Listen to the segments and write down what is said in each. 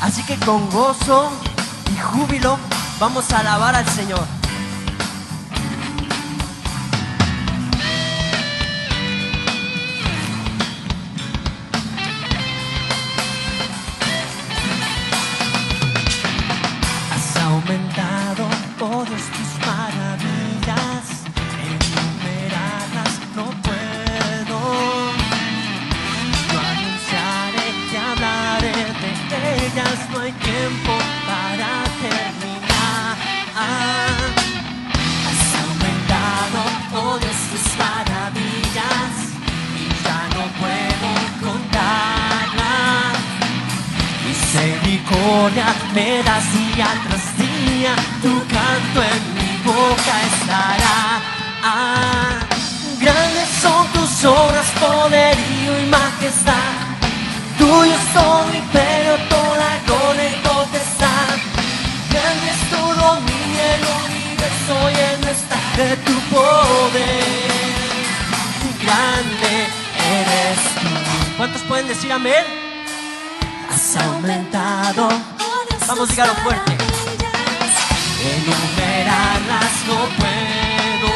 Así que con gozo y júbilo vamos a alabar al Señor. Has aumentado, oh Dios, tus maravillas, enumerarlas no puedo. Yo anunciaré y hablaré de ellas, no hay tiempo para terminar. Has aumentado, oh Dios, tus maravillas, y ya no puedo contarlas. Misericordia me das día tras día, tu canto en mi boca estará. Grandes son tus obras, poderío y majestad. Tuyo es todo imperio, toda gloria y potestad. Grande es tu dominio, el universo lleno está de tu poder. Grande eres tú. ¿Cuántos pueden decir amén? Has aumentado. Vamos, dígalo fuerte. Enumerarlas no puedo.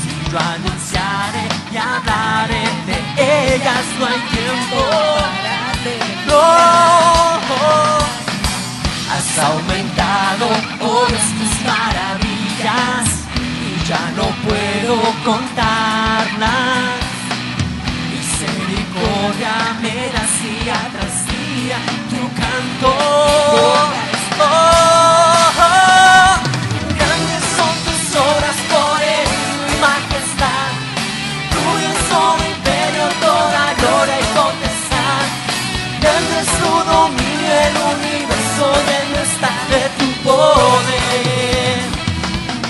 Si yo anunciaré y hablaré de ellas, no hay tiempo. No. Has aumentado, oh Dios, tus maravillas, y ya no puedo contarlas. Misericordia me das día tras día, tu canto. Grandes son tus obras, poderío y majestad. Tuyo es todo imperio, toda gloria y potestad. Grande es tu dominio, el universo lleno está de tu poder.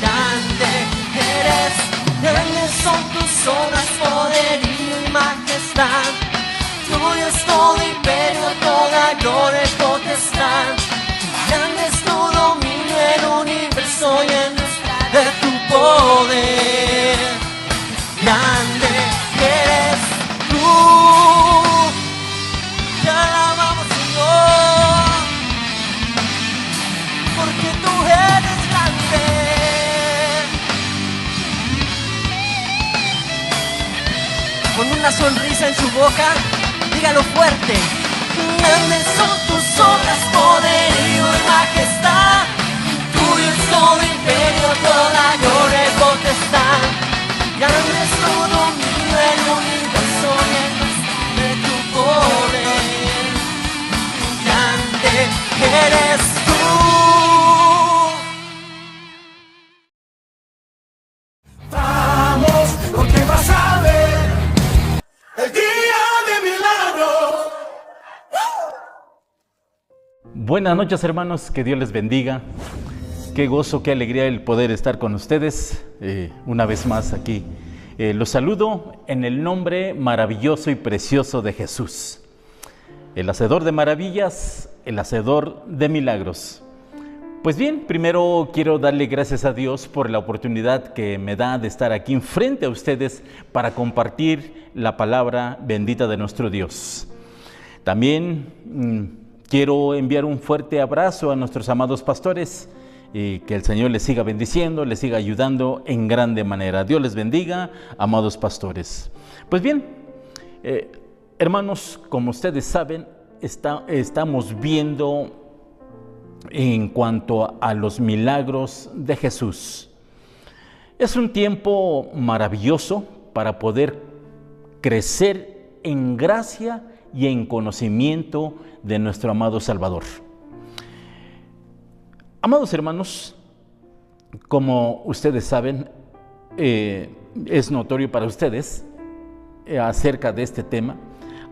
Grande eres, grandes son tus obras, poderío y majestad. Tuyo es todo imperio, toda gloria y potestad. Grande es tu dominio, el universo lleno está de tu poder. Grande eres tú. Te alabamos, Señor, porque tú eres grande. Con una sonrisa en su boca, dígalo fuerte. Grandes son tus obras, poderío y majestad. Tuyo es todo imperio, toda gloria y potestad. Grande es tu dominio, el universo lleno está de tu poder. Grande eres tú. Vamos, porque vas a ver el día de milagros. Buenas noches, hermanos, que Dios les bendiga. Qué gozo, qué alegría el poder estar con ustedes una vez más aquí. Los saludo en el nombre maravilloso y precioso de Jesús, el hacedor de maravillas, el hacedor de milagros. Pues bien, primero quiero darle gracias a Dios por la oportunidad que me da de estar aquí enfrente a ustedes para compartir la palabra bendita de nuestro Dios. También quiero enviar un fuerte abrazo a nuestros amados pastores y que el Señor les siga bendiciendo, les siga ayudando en grande manera. Dios les bendiga, amados pastores. Pues bien, hermanos, como ustedes saben, estamos viendo en cuanto a los milagros de Jesús. Es un tiempo maravilloso para poder crecer en gracia y en conocimiento de nuestro amado Salvador. Amados hermanos, como ustedes saben, es notorio para ustedes acerca de este tema,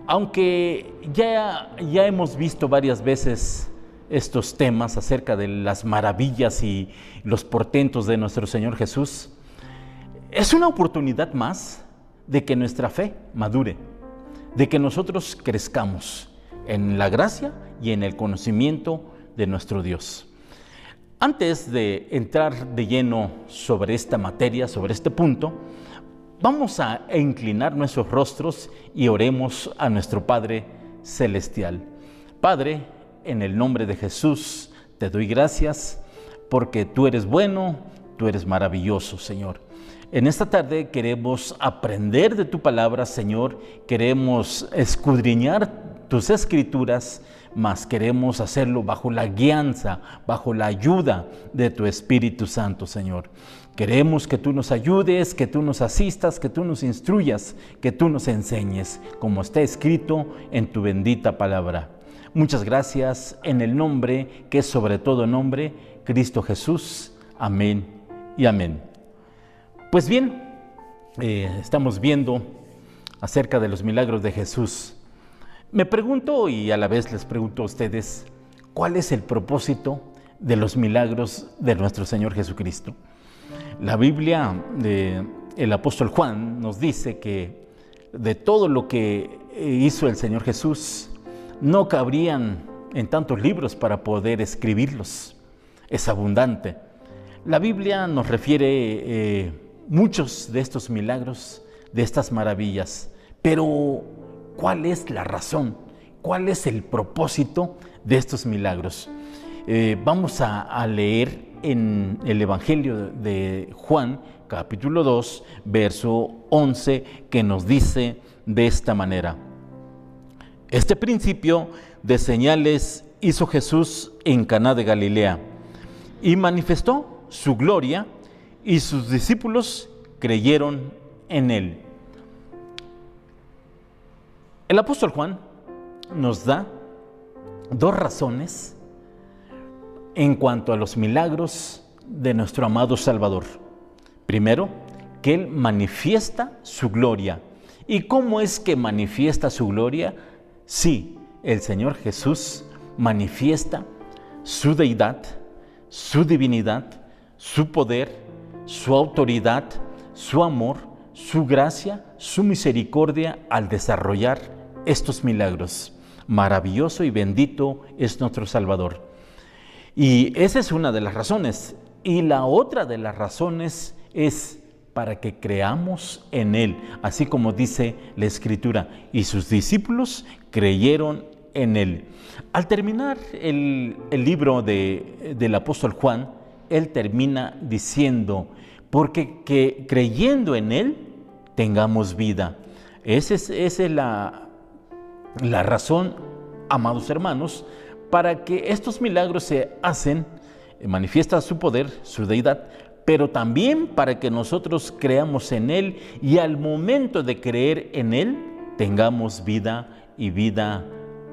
aunque ya hemos visto varias veces estos temas acerca de las maravillas y los portentos de nuestro Señor Jesús. Es una oportunidad más de que nuestra fe madure, de que nosotros crezcamos en la gracia y en el conocimiento de nuestro Dios. Antes de entrar de lleno sobre esta materia, sobre este punto, vamos a inclinar nuestros rostros y oremos a nuestro Padre Celestial. Padre, en el nombre de Jesús, te doy gracias porque tú eres bueno, tú eres maravilloso, Señor. En esta tarde queremos aprender de tu palabra, Señor. Queremos escudriñar tus escrituras, mas queremos hacerlo bajo la guianza, bajo la ayuda de tu Espíritu Santo, Señor. Queremos que tú nos ayudes, que tú nos asistas, que tú nos instruyas, que tú nos enseñes, como está escrito en tu bendita palabra. Muchas gracias en el nombre que es sobre todo nombre, Cristo Jesús. Amén y amén. Pues bien, estamos viendo acerca de los milagros de Jesús. Me pregunto, y a la vez les pregunto a ustedes, ¿cuál es el propósito de los milagros de nuestro Señor Jesucristo? La Biblia del apóstol Juan nos dice que de todo lo que hizo el Señor Jesús, no cabrían en tantos libros para poder escribirlos. Es abundante. La Biblia nos refiere muchos de estos milagros, de estas maravillas, pero ¿cuál es la razón? ¿Cuál es el propósito de estos milagros? Vamos a leer en el Evangelio de Juan, capítulo 2, verso 11, que nos dice de esta manera: Este principio de señales hizo Jesús en Caná de Galilea y manifestó su gloria, y sus discípulos creyeron en él. El apóstol Juan nos da dos razones en cuanto a los milagros de nuestro amado Salvador. Primero, que Él manifiesta su gloria. ¿Y cómo es que manifiesta su gloria? Sí, el Señor Jesús manifiesta su deidad, su divinidad, su poder, su autoridad, su amor, su gracia, su misericordia al desarrollar estos milagros. Maravilloso y bendito es nuestro Salvador. Y esa es una de las razones. Y la otra de las razones es para que creamos en Él, así como dice la Escritura, y sus discípulos creyeron en Él. Al terminar el libro del apóstol Juan, él termina diciendo, porque que creyendo en Él tengamos vida. Esa es la razón, amados hermanos, para que estos milagros se hacen, manifiesta su poder, su deidad, pero también para que nosotros creamos en Él y al momento de creer en Él tengamos vida y vida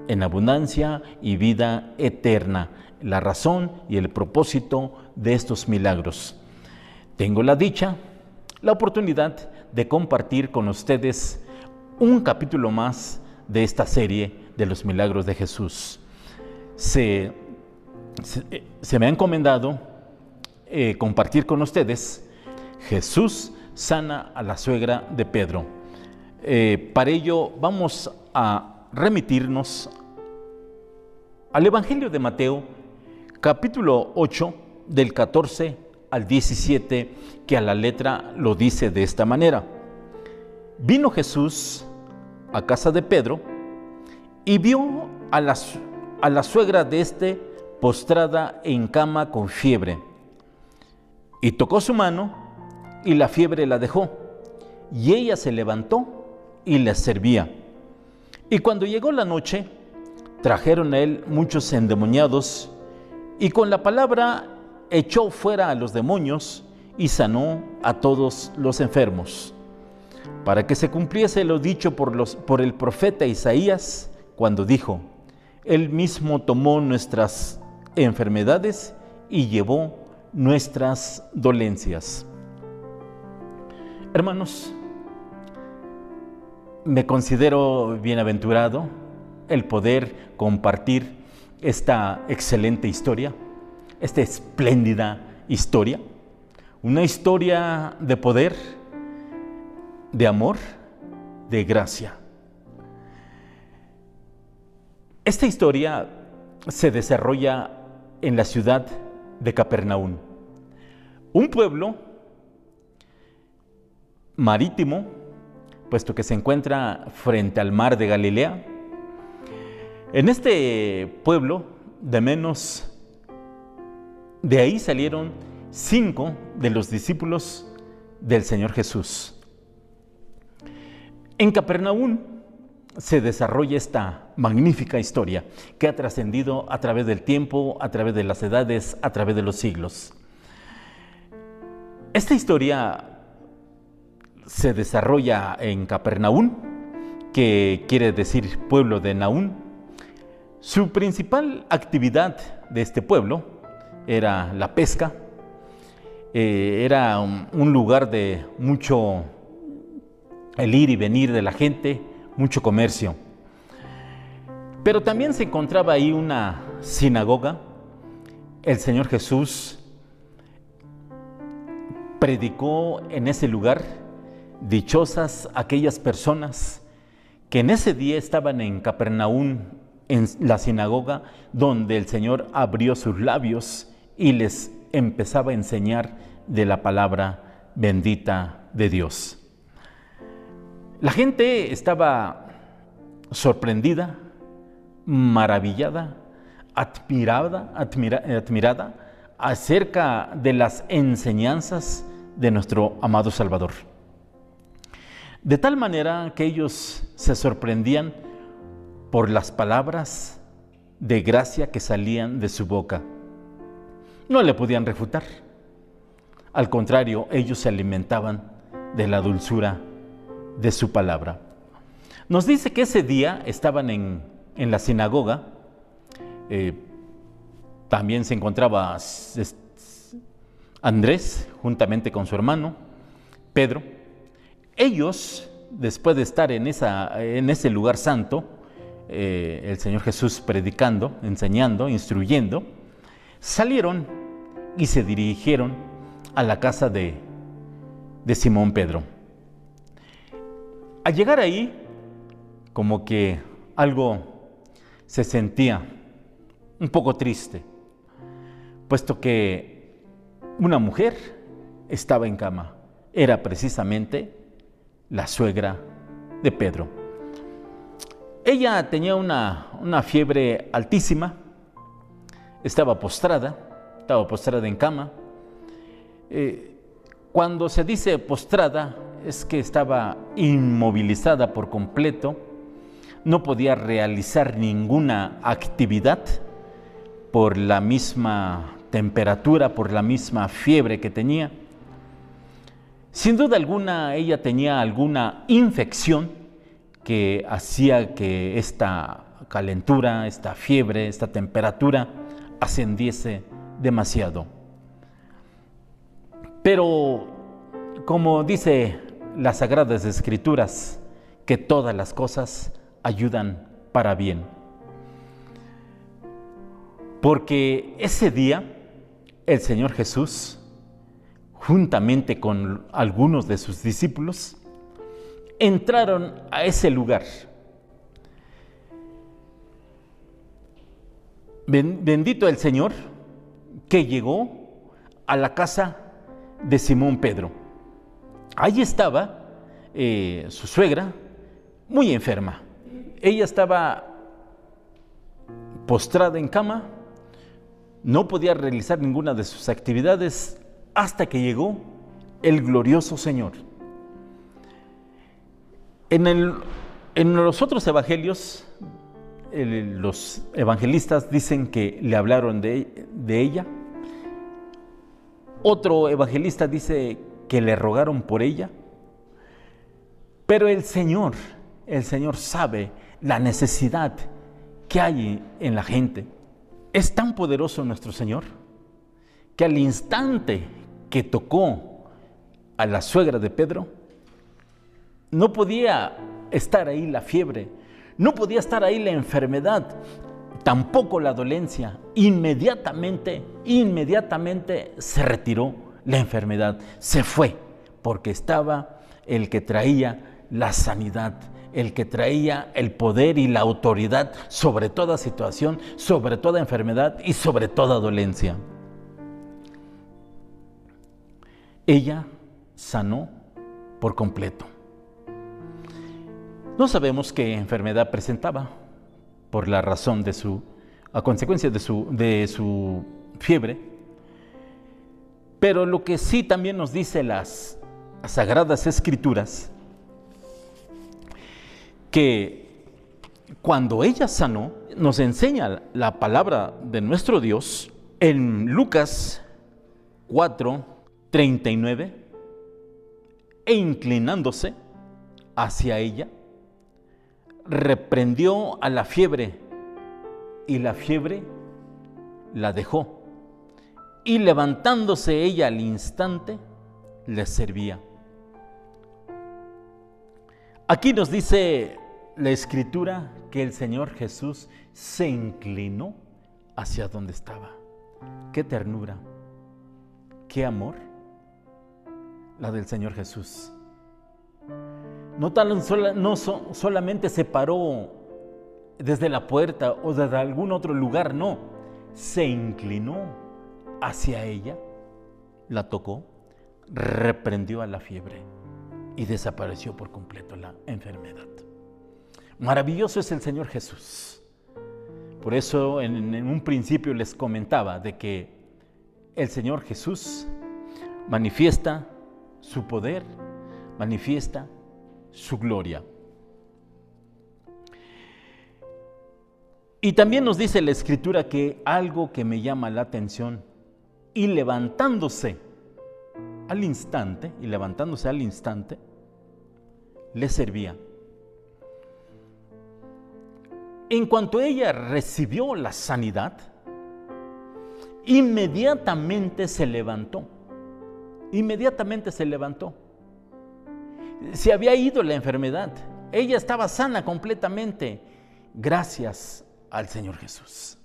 en abundancia y vida eterna. La razón y el propósito de estos milagros. Tengo la dicha, la oportunidad de compartir con ustedes un capítulo más de esta serie de los milagros de Jesús. Se me ha encomendado compartir con ustedes Jesús sana a la suegra de Pedro. Para ello vamos a remitirnos al Evangelio de Mateo, capítulo 8, del 14 al 17, que a la letra lo dice de esta manera. Vino Jesús a casa de Pedro y vio a la suegra de éste postrada en cama con fiebre. Y tocó su mano y la fiebre la dejó, y ella se levantó y les servía. Y cuando llegó la noche, trajeron a él muchos endemoniados, y con la palabra echó fuera a los demonios y sanó a todos los enfermos, para que se cumpliese lo dicho por el profeta Isaías, cuando dijo: Él mismo tomó nuestras enfermedades y llevó nuestras dolencias. Hermanos, me considero bienaventurado el poder compartir esta excelente historia, esta espléndida historia, una historia de poder, de amor, de gracia. Esta historia se desarrolla en la ciudad de Capernaum, un pueblo marítimo, puesto que se encuentra frente al mar de Galilea. En este pueblo de menos, de ahí salieron 5 de los discípulos del Señor Jesús. En Capernaum se desarrolla esta magnífica historia que ha trascendido a través del tiempo, a través de las edades, a través de los siglos. Esta historia se desarrolla en Capernaum, que quiere decir pueblo de Naún. Su principal actividad de este pueblo era la pesca. Era un lugar de mucho el ir y venir de la gente, mucho comercio. Pero también se encontraba ahí una sinagoga. El Señor Jesús predicó en ese lugar. Dichosas aquellas personas que en ese día estaban en Capernaum, en la sinagoga, donde el Señor abrió sus labios y les empezaba a enseñar de la palabra bendita de Dios. La gente estaba sorprendida, maravillada, admirada acerca de las enseñanzas de nuestro amado Salvador. De tal manera que ellos se sorprendían por las palabras de gracia que salían de su boca. No le podían refutar. Al contrario, ellos se alimentaban de la dulzura de su palabra. Nos dice que ese día estaban en la sinagoga. También se encontraba Andrés juntamente con su hermano Pedro. Ellos, después de estar en ese lugar santo, el Señor Jesús predicando, enseñando, instruyendo, salieron y se dirigieron a la casa de Simón Pedro. Al llegar ahí, como que algo se sentía un poco triste, puesto que una mujer estaba en cama. Era precisamente la suegra de Pedro. Ella tenía una fiebre altísima, estaba postrada en cama. Cuando se dice postrada, es que estaba inmovilizada por completo, no podía realizar ninguna actividad por la misma temperatura, por la misma fiebre que tenía. Sin duda alguna, ella tenía alguna infección que hacía que esta calentura, esta fiebre, esta temperatura ascendiese demasiado. Pero, como dice las Sagradas Escrituras, que todas las cosas ayudan para bien. Porque ese día el Señor Jesús, juntamente con algunos de sus discípulos, entraron a ese lugar. Bendito el Señor que llegó a la casa de Simón Pedro. Ahí estaba su suegra, muy enferma. Ella estaba postrada en cama, no podía realizar ninguna de sus actividades hasta que llegó el glorioso Señor. En los otros evangelios, los evangelistas dicen que le hablaron de ella. Otro evangelista dice que le rogaron por ella. Pero el Señor sabe la necesidad que hay en la gente. Es tan poderoso nuestro Señor que al instante que tocó a la suegra de Pedro, no podía estar ahí la fiebre, no podía estar ahí la enfermedad, tampoco la dolencia. Inmediatamente se retiró la enfermedad, se fue, porque estaba el que traía la sanidad, el que traía el poder y la autoridad sobre toda situación, sobre toda enfermedad y sobre toda dolencia. Ella sanó por completo. No sabemos qué enfermedad presentaba por la razón de su a consecuencia de su fiebre. Pero lo que sí también nos dice las Sagradas Escrituras, que cuando ella sanó, nos enseña la palabra de nuestro Dios en Lucas 4:39, e inclinándose hacia ella, reprendió a la fiebre, y la fiebre la dejó, y levantándose ella al instante, les servía. Aquí nos dice la Escritura que el Señor Jesús se inclinó hacia donde estaba. ¡Qué ternura! ¡Qué amor! La del Señor Jesús. No solamente se paró desde la puerta o desde algún otro lugar, no. Se inclinó hacia ella, la tocó, reprendió a la fiebre y desapareció por completo la enfermedad. Maravilloso es el Señor Jesús. Por eso en un principio les comentaba de que el Señor Jesús manifiesta su poder, manifiesta su gloria. Y también nos dice la Escritura que algo que me llama la atención, y levantándose al instante, le servía. En cuanto ella recibió la sanidad, inmediatamente se levantó. Se había ido la enfermedad. Ella estaba sana completamente, gracias al Señor Jesús.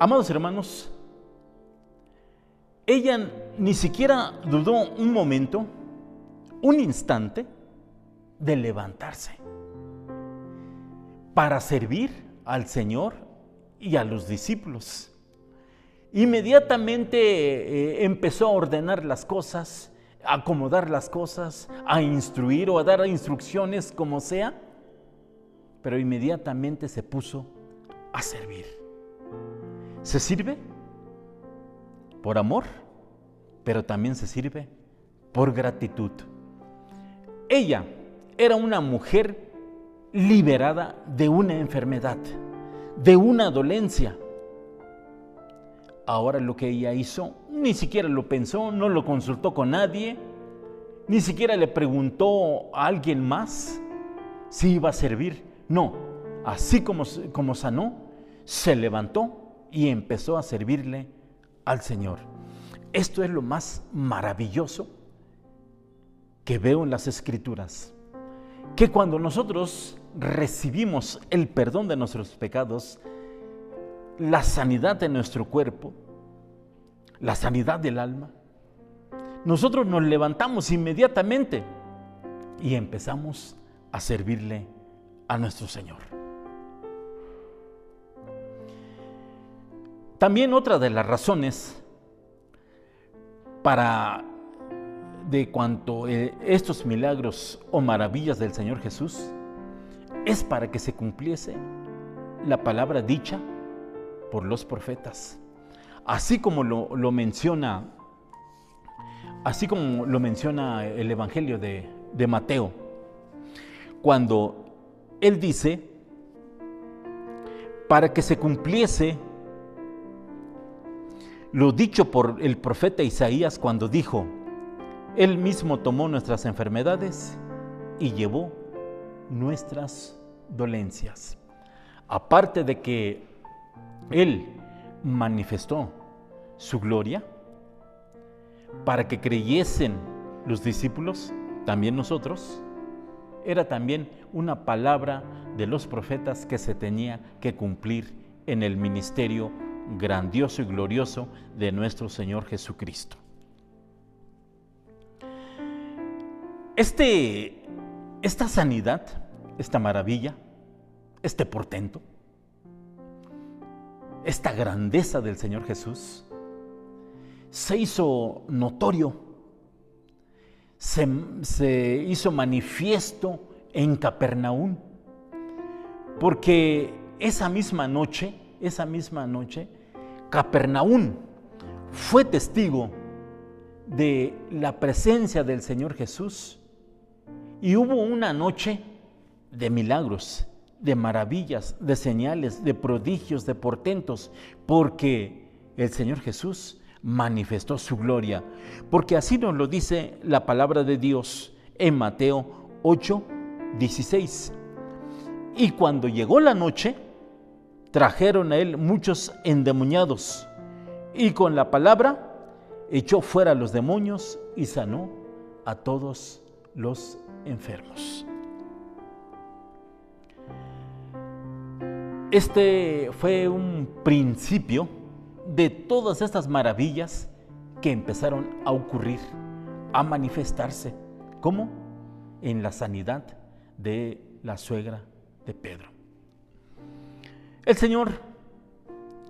Amados hermanos, ella ni siquiera dudó un momento, un instante, de levantarse para servir al Señor y a los discípulos. Inmediatamente empezó a ordenar las cosas, a acomodar las cosas, a instruir o a dar instrucciones, como sea, pero inmediatamente se puso a servir. Se sirve por amor, pero también se sirve por gratitud. Ella era una mujer liberada de una enfermedad, de una dolencia. Ahora lo que ella hizo, ni siquiera lo pensó, no lo consultó con nadie, ni siquiera le preguntó a alguien más si iba a servir. No, así como sanó, se levantó y empezó a servirle al Señor. Esto es lo más maravilloso que veo en las Escrituras, que cuando nosotros recibimos el perdón de nuestros pecados, la sanidad de nuestro cuerpo, la sanidad del alma, nosotros nos levantamos inmediatamente y empezamos a servirle a nuestro Señor. También otra de las razones de cuanto estos milagros o maravillas del Señor Jesús es para que se cumpliese la palabra dicha por los profetas, así como lo menciona el Evangelio de Mateo, cuando él dice, para que se cumpliese lo dicho por el profeta Isaías cuando dijo, Él mismo tomó nuestras enfermedades y llevó nuestras dolencias. Aparte de que Él manifestó su gloria para que creyesen los discípulos, también nosotros, era también una palabra de los profetas que se tenía que cumplir en el ministerio grandioso y glorioso de nuestro Señor Jesucristo. Esta sanidad, esta maravilla, este portento, esta grandeza del Señor Jesús se hizo notorio, se hizo manifiesto en Capernaum, porque esa misma noche, Capernaum fue testigo de la presencia del Señor Jesús y hubo una noche de milagros, de maravillas, de señales, de prodigios, de portentos, porque el Señor Jesús manifestó su gloria, porque así nos lo dice la palabra de Dios en Mateo 8:16. Y cuando llegó la noche, trajeron a él muchos endemoniados, y con la palabra echó fuera a los demonios y sanó a todos los enfermos. Este fue un principio de todas estas maravillas que empezaron a ocurrir, a manifestarse. ¿Cómo? En la sanidad de la suegra de Pedro. El Señor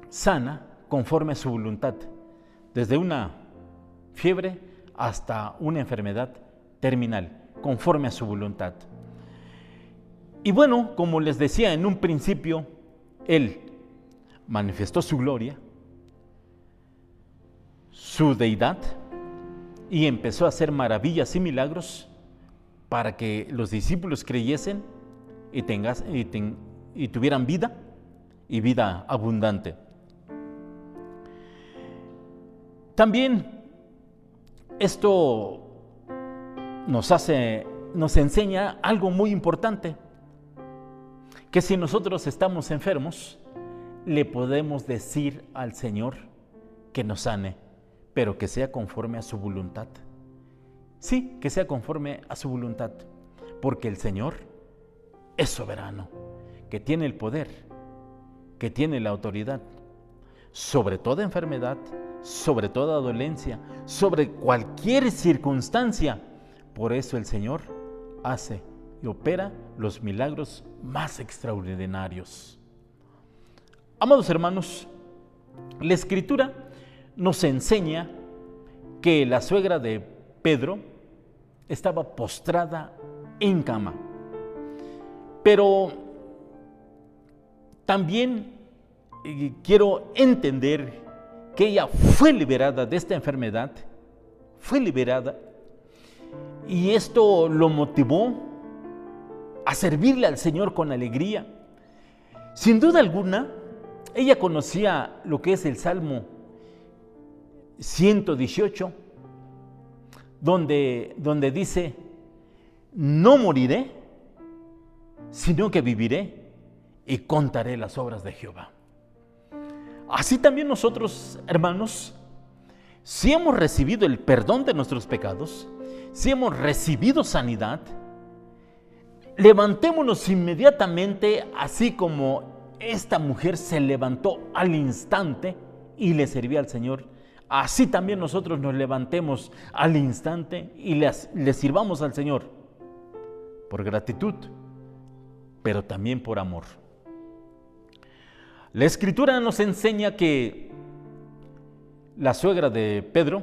sana conforme a su voluntad, desde una fiebre hasta una enfermedad terminal, conforme a su voluntad. Y bueno, como les decía en un principio, Él manifestó su gloria, su deidad, y empezó a hacer maravillas y milagros para que los discípulos creyesen y tuvieran vida y vida abundante. También esto nos enseña algo muy importante, que si nosotros estamos enfermos, le podemos decir al Señor que nos sane, pero que sea conforme a su voluntad. Sí, que sea conforme a su voluntad, porque el Señor es soberano, que tiene el poder, que tiene la autoridad sobre toda enfermedad, sobre toda dolencia, sobre cualquier circunstancia. Por eso el Señor hace y opera los milagros más extraordinarios. Amados hermanos, la Escritura nos enseña que la suegra de Pedro estaba postrada en cama, pero también quiero entender que ella fue liberada de esta enfermedad, fue liberada, y esto lo motivó a servirle al Señor con alegría. Sin duda alguna, ella conocía lo que es el Salmo 118, donde dice: no moriré, sino que viviré y contaré las obras de Jehová. Así también nosotros, hermanos, si hemos recibido el perdón de nuestros pecados, si hemos recibido sanidad, levantémonos inmediatamente, así como esta mujer se levantó al instante y le servía al Señor. Así también nosotros nos levantemos al instante y le sirvamos al Señor por gratitud, pero también por amor. La Escritura nos enseña que la suegra de Pedro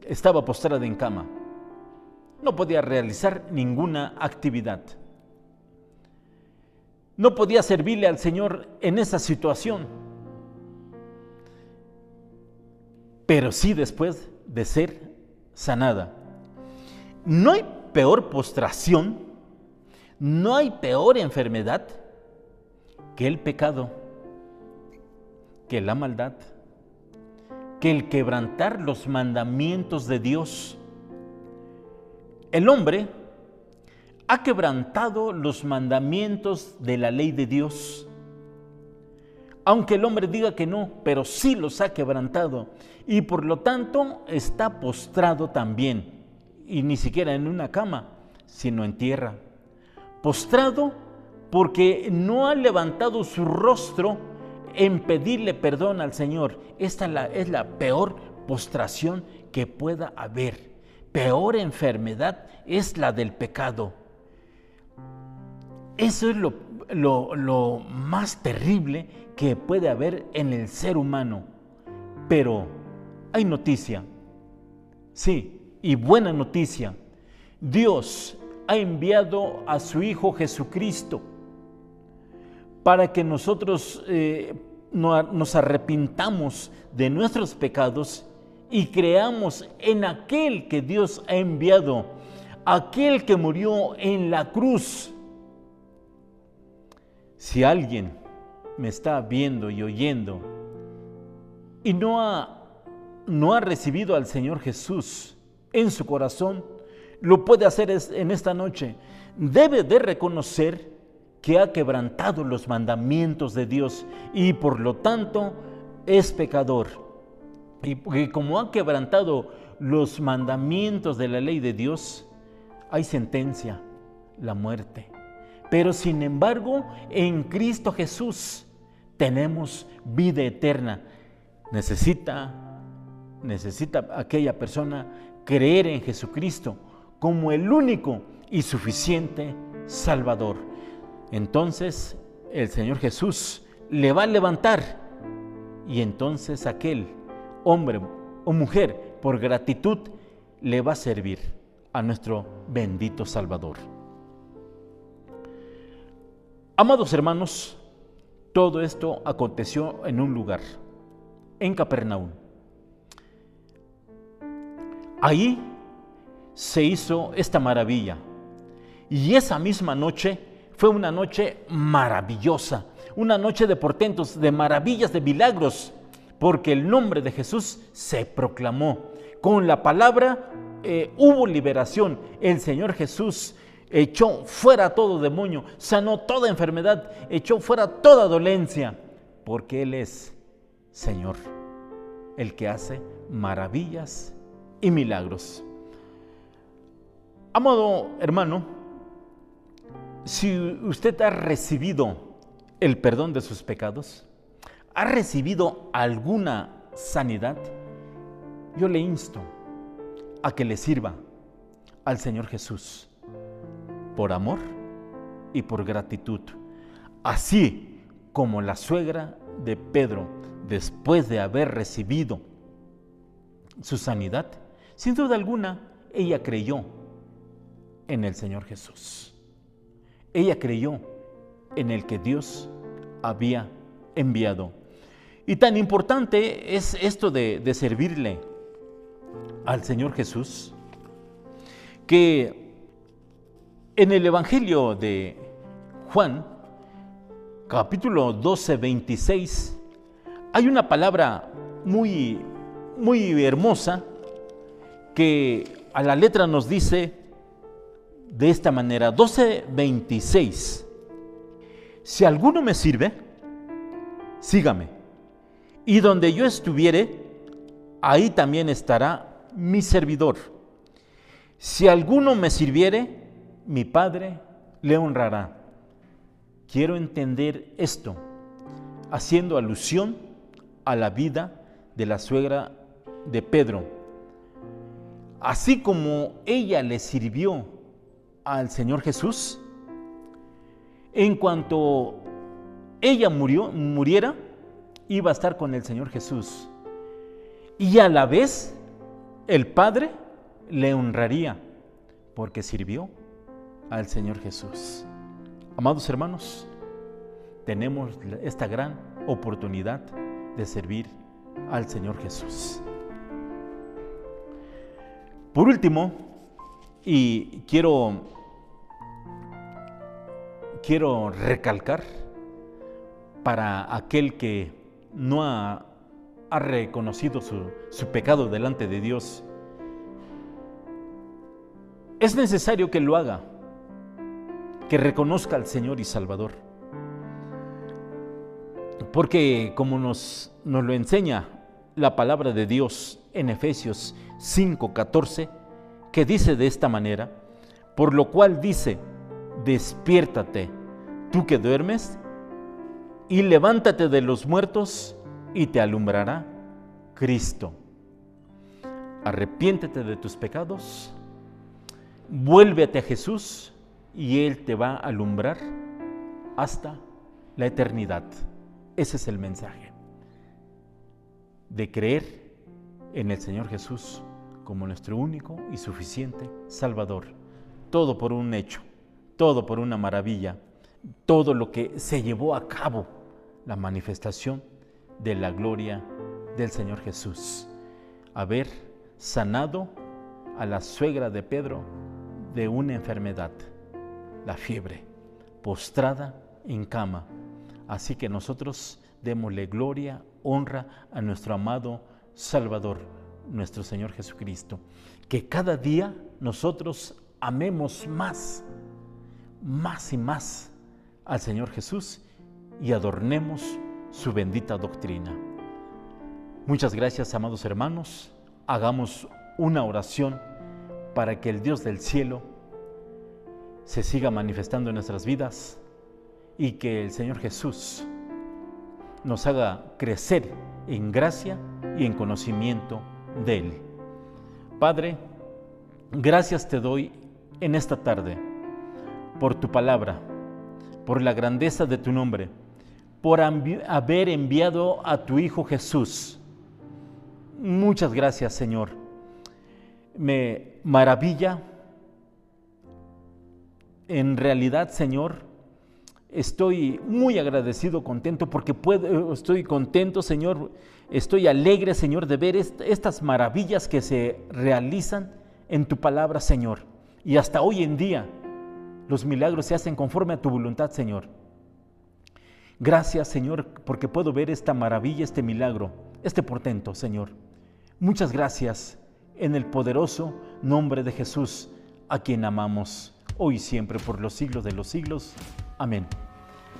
estaba postrada en cama. No podía realizar ninguna actividad. No podía servirle al Señor en esa situación. Pero sí después de ser sanada. No hay peor postración, no hay peor enfermedad que el pecado, que la maldad, que el quebrantar los mandamientos de Dios. El hombre ha quebrantado los mandamientos de la ley de Dios. Aunque el hombre diga que no, pero sí los ha quebrantado, y por lo tanto está postrado también, y ni siquiera en una cama, sino en tierra. Postrado porque no ha levantado su rostro en pedirle perdón al Señor. Esta es la peor postración que pueda haber. Peor enfermedad es la del pecado. Eso es lo más terrible que puede haber en el ser humano. Pero hay noticia, sí, y buena noticia. Dios ha enviado a su Hijo Jesucristo para que nosotros nos arrepintamos de nuestros pecados y creamos en aquel que Dios ha enviado, aquel que murió en la cruz. Si alguien me está viendo y oyendo y no ha recibido al Señor Jesús en su corazón, lo puede hacer en esta noche. Debe de reconocer que ha quebrantado los mandamientos de Dios y por lo tanto es pecador. Y como ha quebrantado los mandamientos de la ley de Dios, hay sentencia, la muerte. Pero sin embargo, en Cristo Jesús tenemos vida eterna. Necesita aquella persona creer en Jesucristo como el único y suficiente Salvador. Entonces el Señor Jesús le va a levantar y entonces aquel hombre o mujer por gratitud le va a servir a nuestro bendito Salvador. Amados hermanos, todo esto aconteció en un lugar, en Capernaum. Ahí se hizo esta maravilla y esa misma noche fue una noche maravillosa, una noche de portentos, de maravillas, de milagros, porque el nombre de Jesús se proclamó. Con la palabra hubo liberación. El Señor Jesús echó fuera todo demonio, sanó toda enfermedad, echó fuera toda dolencia, porque Él es Señor, el que hace maravillas y milagros. Amado hermano, si usted ha recibido el perdón de sus pecados, ha recibido alguna sanidad, yo le insto a que le sirva al Señor Jesús por amor y por gratitud, así como la suegra de Pedro, después de haber recibido su sanidad, sin duda alguna, ella creyó en el Señor Jesús. Ella creyó en el que Dios había enviado. Y tan importante es esto de servirle al Señor Jesús, que en el Evangelio de Juan, capítulo 12, 26, hay una palabra muy hermosa que a la letra nos dice de esta manera, 12:26, si alguno me sirve, sígame, y donde yo estuviere, ahí también estará mi servidor. Si alguno me sirviere, mi Padre le honrará. Quiero entender esto, haciendo alusión a la vida de la suegra de Pedro. Así como ella le sirvió al Señor Jesús, en cuanto ella muriera, iba a estar con el Señor Jesús. Y a la vez, el Padre le honraría, porque sirvió al Señor Jesús. Amados hermanos, tenemos esta gran oportunidad de servir al Señor Jesús. Por último, y quiero recalcar para aquel que no ha reconocido su pecado delante de Dios, es necesario que lo haga, que reconozca al Señor y Salvador. Porque como nos lo enseña la palabra de Dios en Efesios 5:14, que dice de esta manera, por lo cual dice, despiértate, tú que duermes, y levántate de los muertos, y te alumbrará Cristo. Arrepiéntete de tus pecados, vuélvete a Jesús, y Él te va a alumbrar hasta la eternidad. Ese es el mensaje, de creer en el Señor Jesús como nuestro único y suficiente Salvador. Todo por un hecho, todo por una maravilla, todo lo que se llevó a cabo, la manifestación de la gloria del Señor Jesús. Haber sanado a la suegra de Pedro de una enfermedad, la fiebre, postrada en cama. Así que nosotros démosle gloria, honra a nuestro amado Salvador, nuestro Señor Jesucristo. Que cada día nosotros amemos más y más al Señor Jesús y adornemos su bendita doctrina. Muchas gracias, amados hermanos. Hagamos una oración para que el Dios del cielo se siga manifestando en nuestras vidas y que el Señor Jesús nos haga crecer en gracia y en conocimiento de Él. Padre, gracias te doy en esta tarde por tu palabra, por la grandeza de tu nombre, por haber enviado a tu Hijo Jesús. Muchas gracias, Señor. Me maravilla. En realidad, Señor, estoy muy agradecido, contento, porque estoy contento, Señor, estoy alegre, Señor, de ver estas maravillas que se realizan en tu palabra, Señor. Y hasta hoy en día, los milagros se hacen conforme a tu voluntad, Señor. Gracias, Señor, porque puedo ver esta maravilla, este milagro, este portento, Señor. Muchas gracias, en el poderoso nombre de Jesús, a quien amamos, hoy y siempre, por los siglos de los siglos. Amén.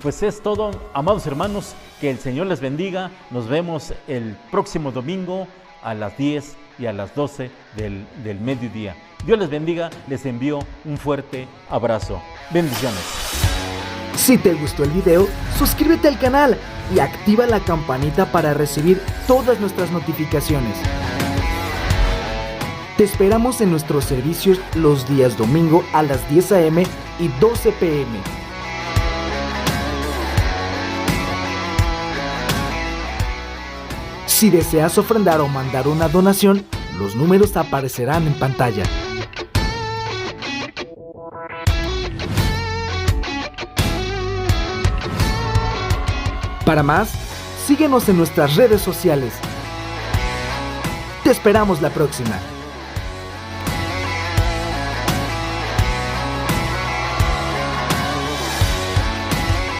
Pues es todo, amados hermanos, que el Señor les bendiga. Nos vemos el próximo domingo a las 10 y a las 12 del mediodía. Dios les bendiga, les envío un fuerte abrazo. Bendiciones. Si te gustó el video, suscríbete al canal y activa la campanita para recibir todas nuestras notificaciones. Te esperamos en nuestros servicios los días domingo a las 10 a.m. y 12 p.m. Si deseas ofrendar o mandar una donación, los números aparecerán en pantalla. Para más, síguenos en nuestras redes sociales. Te esperamos la próxima.